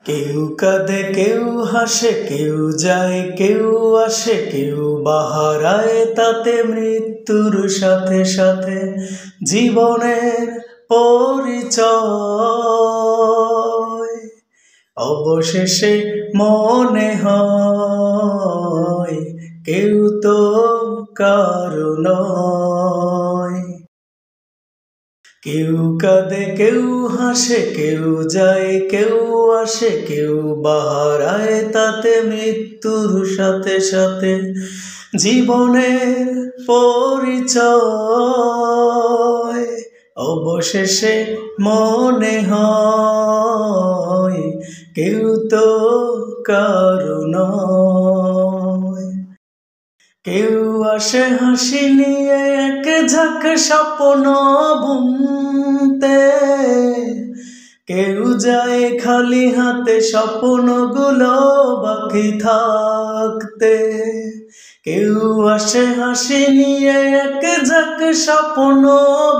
কেউ কাঁদে কেউ হাসে, কেউ যায় কেউ আসে, কেউ বাহারায় তাতে মৃত্যুর সাথে সাথে জীবনের পরিচয়। অবশেষে মনে হয় কেউ তো কারো নয়। কেউ কাঁদে কেউ হাসে, কেউ যায় কেউ আসে, কেউ বাহারায় তাতে মৃত্যুর সাথে সাথে জীবনের পরিচয়। অবশেষে মনে হয় কেউ তো কারো নয়। কেউ আসে হাসি নিয়ে এক ঝাঁক স্বপ্ন বুনতে, কেউ যায় খালি হাতে স্বপ্নগুলো বাকি থাকতে। কেউ আসে হাসি নিয়ে এক ঝাঁক স্বপ্ন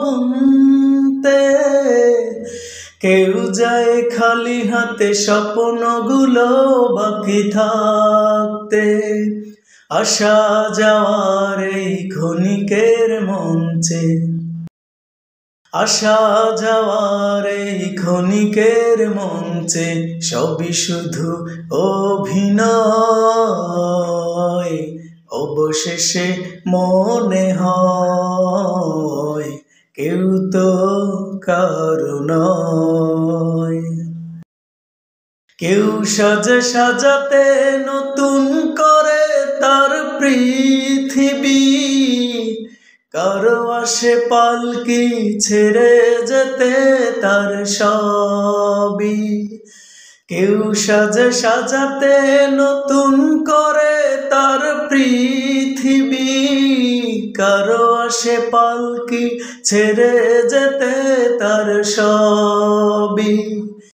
বুনতে, কেউ যায় খালি হাতে স্বপ্নগুলো বাকি থাকতে। আসা যাওয়ার এই ক্ষণিকের মঞ্চে, আসা যাওয়ার এই ক্ষণিকের মঞ্চে সবই শুধু অভিনয়। অবশেষে মনে হয় কেউ তো কারো নয়। কেউ সাজে সাজাতে নতুন করে তার পৃথিবী, কারো আসে পালকি ছেড়ে যেতে তার সবই। কেউ সাজে সাজাতে নতুন করে তার পৃথিবী, কারো আসে পালকি ছেড়ে যেতে তার সবই।